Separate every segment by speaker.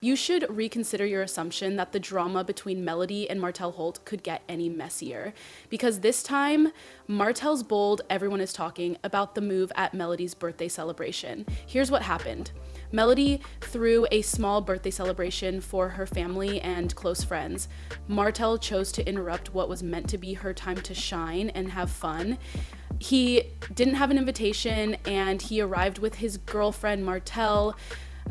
Speaker 1: You should reconsider your assumption that the drama between Melody and Martell Holt could get any messier. Because this time, Martell's bold, everyone is talking about the move at Melody's birthday celebration. Here's what happened. Melody threw a small birthday celebration for her family and close friends. Martell chose to interrupt what was meant to be her time to shine and have fun. He didn't have an invitation, and he arrived with his girlfriend, Martell,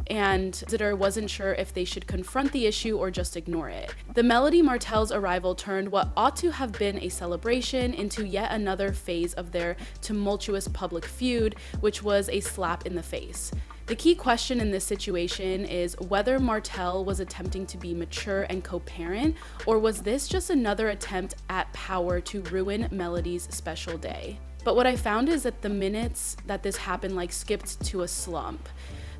Speaker 1: and visitor wasn't sure if they should confront the issue or just ignore it. The Melody Martell's arrival turned what ought to have been a celebration into yet another phase of their tumultuous public feud, which was a slap in the face. The key question in this situation is whether Martell was attempting to be mature and co-parent, or was this just another attempt at power to ruin Melody's special day? But what I found is that the minutes that this happened skipped to a slump.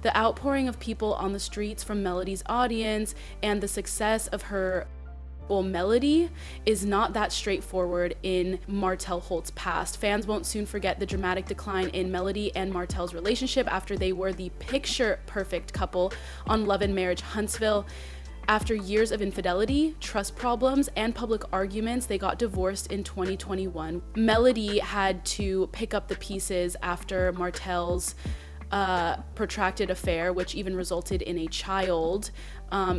Speaker 1: The outpouring of people on the streets from Melody's audience and the success of her Melody is not that straightforward in Martell Holt's past. Fans won't soon forget the dramatic decline in Melody and Martell's relationship after they were the picture-perfect couple on Love and Marriage Huntsville. After years of infidelity, trust problems, and public arguments, they got divorced in 2021. Melody had to pick up the pieces after Martell's protracted affair, which even resulted in a child,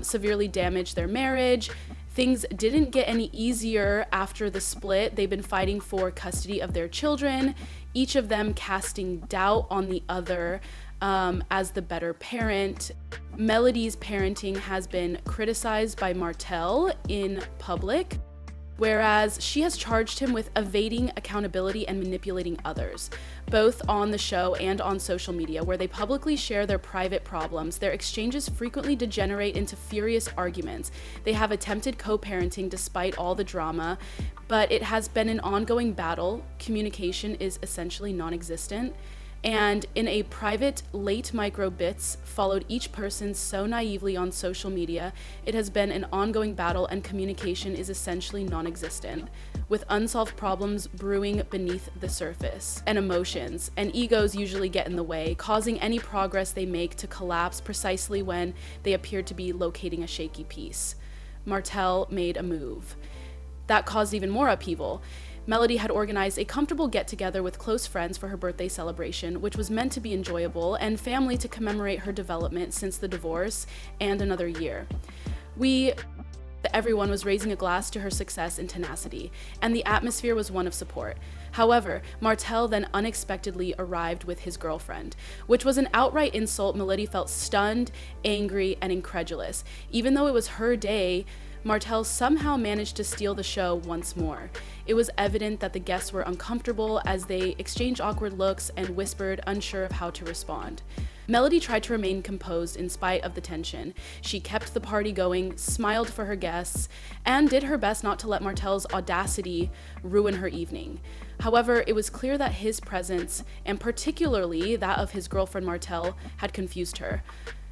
Speaker 1: severely damaged their marriage. Things didn't get any easier after the split. They've been fighting for custody of their children, each of them casting doubt on the other as the better parent. Melody's parenting has been criticized by Martell in public, whereas she has charged him with evading accountability and manipulating others, both on the show and on social media, where they publicly share their private problems. Their exchanges frequently degenerate into furious arguments. They have attempted co-parenting despite all the drama, but it has been an ongoing battle. Communication is essentially non-existent. And in a private late micro bits followed each person so naively on social media, it has been an ongoing battle, and communication is essentially non-existent, with unsolved problems brewing beneath the surface, and emotions and egos usually get in the way, causing any progress they make to collapse precisely when they appear to be locating a shaky piece. Martell made a move that caused even more upheaval. Melody had organized a comfortable get-together with close friends for her birthday celebration, which was meant to be enjoyable, and family to commemorate her development since the divorce and another year. Everyone was raising a glass to her success and tenacity, and the atmosphere was one of support. However, Martell then unexpectedly arrived with his girlfriend, which was an outright insult. Melody felt stunned, angry, and incredulous. Even though it was her day, Martell somehow managed to steal the show once more. It was evident that the guests were uncomfortable as they exchanged awkward looks and whispered, unsure of how to respond. Melody tried to remain composed in spite of the tension. She kept the party going, smiled for her guests, and did her best not to let Martell's audacity ruin her evening. However, it was clear that his presence, and particularly that of his girlfriend Martell, had confused her.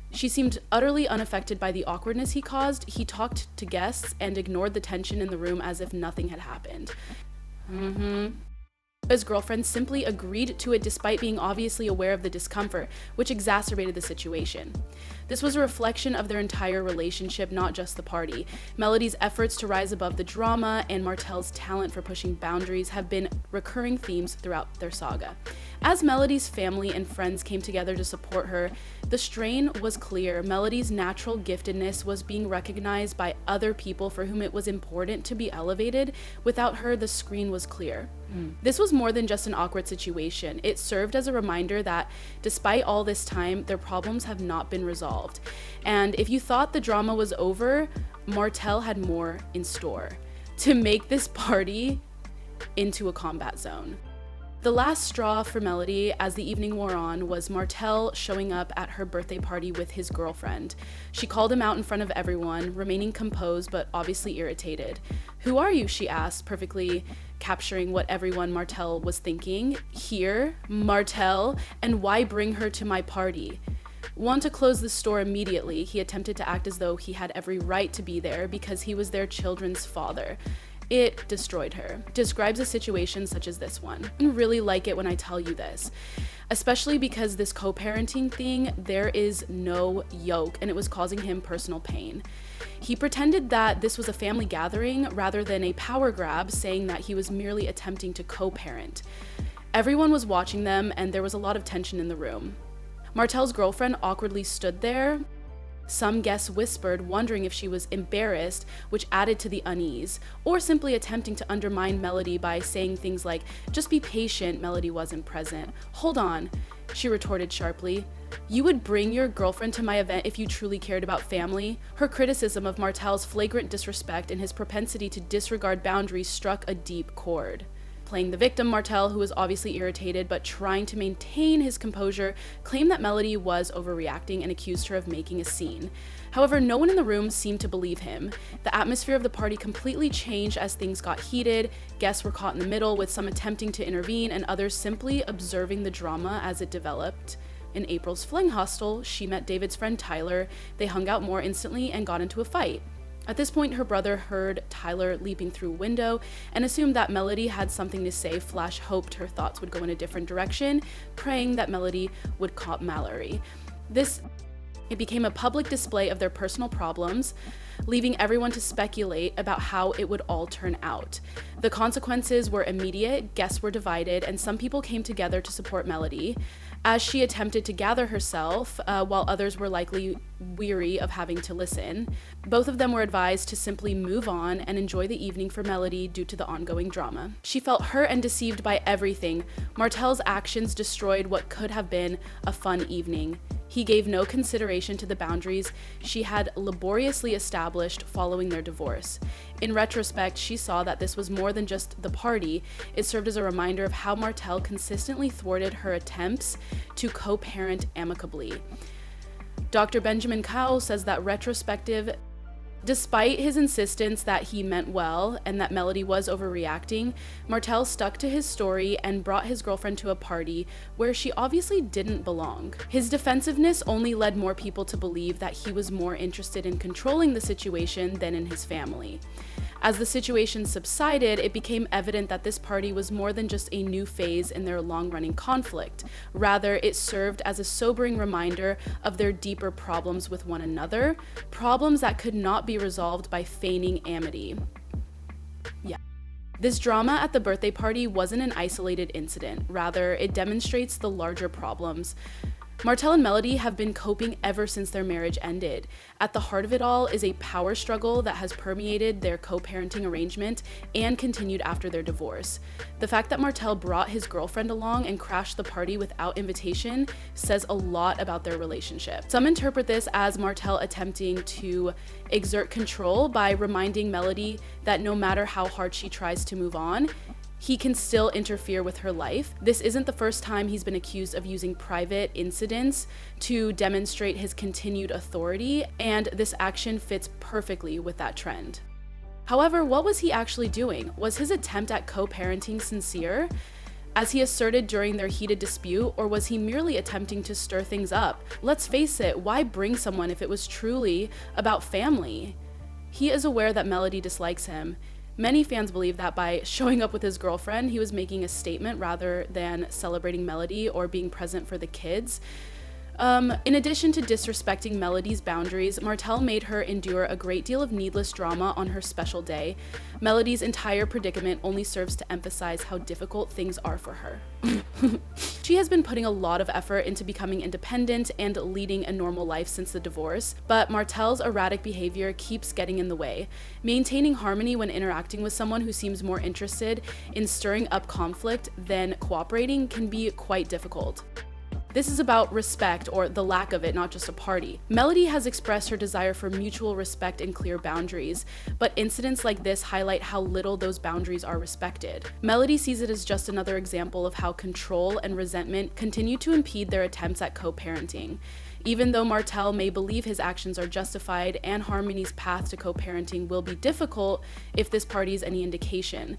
Speaker 1: She seemed utterly unaffected by the awkwardness he caused. He talked to guests and ignored the tension in the room as if nothing had happened. His girlfriend simply agreed to it despite being obviously aware of the discomfort, which exacerbated the situation. This was a reflection of their entire relationship, not just the party. Melody's efforts to rise above the drama and Martell's talent for pushing boundaries have been recurring themes throughout their saga. As Melody's family and friends came together to support her, the strain was clear. Melody's natural giftedness was being recognized by other people for whom it was important to be elevated. Without her, the screen was clear. This was more than just an awkward situation. It served as a reminder that despite all this time, their problems have not been resolved. And if you thought the drama was over, Martell had more in store to make this party into a combat zone. The last straw for Melody as the evening wore on was Martell showing up at her birthday party with his girlfriend. She called him out in front of everyone, remaining composed but obviously irritated. "Who are you?" she asked, perfectly capturing what everyone Martell was thinking. "Here, Martell, and why bring her to my party?" Want to close the store immediately, he attempted to act as though he had every right to be there because he was their children's father. It destroyed her. Describes a situation such as this one. I really like it when I tell you this, especially because this co-parenting thing, there is no yoke, and it was causing him personal pain. He pretended that this was a family gathering rather than a power grab, saying that he was merely attempting to co-parent. Everyone was watching them, and there was a lot of tension in the room. Martell's girlfriend awkwardly stood there. Some guests whispered, wondering if she was embarrassed, which added to the unease, or simply attempting to undermine Melody by saying things like, "Just be patient, Melody wasn't present." "Hold on," she retorted sharply. "You would bring your girlfriend to my event if you truly cared about family?" Her criticism of Martell's flagrant disrespect and his propensity to disregard boundaries struck a deep chord. Playing the victim, Martell, who was obviously irritated but trying to maintain his composure, claimed that Melody was overreacting and accused her of making a scene. However, no one in the room seemed to believe him. The atmosphere of the party completely changed as things got heated. Guests were caught in the middle, with some attempting to intervene and others simply observing the drama as it developed. In April's fling hostel, she met David's friend Tyler. They hung out more instantly and got into a fight. At this point, her brother heard Tyler leaping through a window and assumed that Melody had something to say, hoped her thoughts would go in a different direction, praying that Melody would caught Mallory. It became a public display of their personal problems, leaving everyone to speculate about how it would all turn out. The consequences were immediate, guests were divided, and some people came together to support Melody as she attempted to gather herself, while others were likely weary of having to listen. Both of them were advised to simply move on and enjoy the evening for Melody due to the ongoing drama. She felt hurt and deceived by everything. Martell's actions destroyed what could have been a fun evening. He gave no consideration to the boundaries she had laboriously established following their divorce. In retrospect, she saw that this was more than just the party. It served as a reminder of how Martell consistently thwarted her attempts to co-parent amicably. Dr. Benjamin Cowell says that despite his insistence that he meant well and that Melody was overreacting, Martell stuck to his story and brought his girlfriend to a party where she obviously didn't belong. His defensiveness only led more people to believe that he was more interested in controlling the situation than in his family. As the situation subsided, it became evident that this party was more than just a new phase in their long-running conflict. Rather, it served as a sobering reminder of their deeper problems with one another, problems that could not be resolved by feigning amity. This drama at the birthday party wasn't an isolated incident. Rather, it demonstrates the larger problems. Martell and Melody have been coping ever since their marriage ended. At the heart of it all is a power struggle that has permeated their co-parenting arrangement and continued after their divorce. The fact that Martell brought his girlfriend along and crashed the party without invitation says a lot about their relationship. Some interpret this as Martell attempting to exert control by reminding Melody that no matter how hard she tries to move on, he can still interfere with her life. This isn't the first time he's been accused of using private incidents to demonstrate his continued authority, and this action fits perfectly with that trend. However, what was he actually doing? Was his attempt at co-parenting sincere, as he asserted during their heated dispute, or was he merely attempting to stir things up? Let's face it, why bring someone if it was truly about family? He is aware that Melody dislikes him. Many fans believe that by showing up with his girlfriend, he was making a statement rather than celebrating Melody or being present for the kids. In addition to disrespecting Melody's boundaries, Martell made her endure a great deal of needless drama on her special day. Melody's entire predicament only serves to emphasize how difficult things are for her. She has been putting a lot of effort into becoming independent and leading a normal life since the divorce, but Martell's erratic behavior keeps getting in the way. Maintaining harmony when interacting with someone who seems more interested in stirring up conflict than cooperating can be quite difficult. This is about respect, or the lack of it, not just a party. Melody has expressed her desire for mutual respect and clear boundaries, but incidents like this highlight how little those boundaries are respected. Melody sees it as just another example of how control and resentment continue to impede their attempts at co-parenting. Even though Martell may believe his actions are justified and Harmony's path to co-parenting will be difficult if this party is any indication,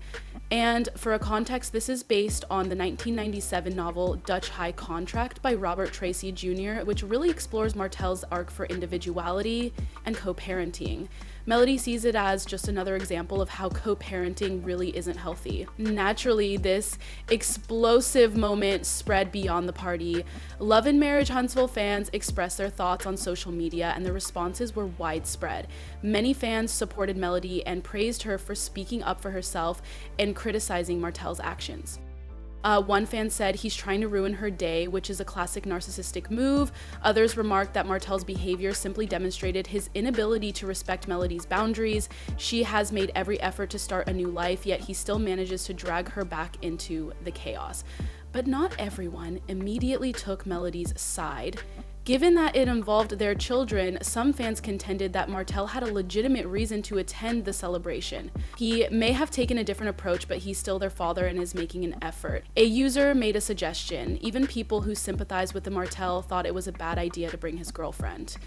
Speaker 1: And for a context, this is based on the 1997 novel Dutch High Contract by Robert Tracy Jr., which really explores Martell's arc for individuality and co-parenting. Melody sees it as just another example of how co-parenting really isn't healthy. Naturally, this explosive moment spread beyond the party. Love and Marriage Huntsville fans expressed their thoughts on social media, and the responses were widespread. Many fans supported Melody and praised her for speaking up for herself and criticizing Martell's actions. One fan said he's trying to ruin her day, which is a classic narcissistic move. Others remarked that Martell's behavior simply demonstrated his inability to respect Melody's boundaries. She has made every effort to start a new life, yet he still manages to drag her back into the chaos. But not everyone immediately took Melody's side. Given that it involved their children, some fans contended that Martell had a legitimate reason to attend the celebration. He may have taken a different approach, but he's still their father and is making an effort. A user made a suggestion. Even people who sympathize with the Martell thought it was a bad idea to bring his girlfriend.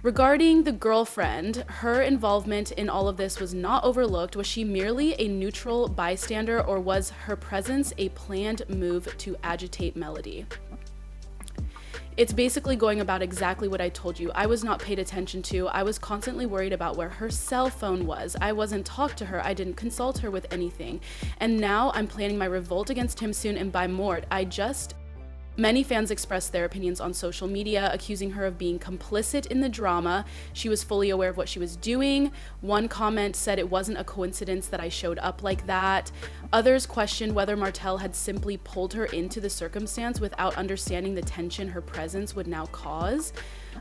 Speaker 1: Regarding the girlfriend, her involvement in all of this was not overlooked. Was she merely a neutral bystander, or was her presence a planned move to agitate Melody? It's basically going about exactly what I told you. I was not paid attention to. I was constantly worried about where her cell phone was. I wasn't talked to her. I didn't consult her with anything. And now I'm planning my revolt against him soon and by Mort. Many fans expressed their opinions on social media, accusing her of being complicit in the drama. She was fully aware of what she was doing. One comment said it wasn't a coincidence that I showed up like that. Others questioned whether Martell had simply pulled her into the circumstance without understanding the tension her presence would now cause.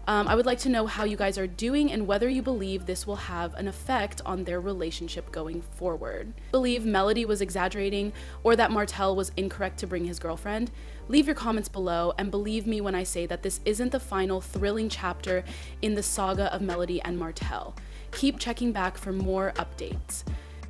Speaker 1: I would like to know how you guys are doing and whether you believe this will have an effect on their relationship going forward. Believe Melody was exaggerating or that Martell was incorrect to bring his girlfriend? Leave your comments below, and believe me when I say that this isn't the final thrilling chapter in the saga of Melody and Martell. Keep checking back for more updates.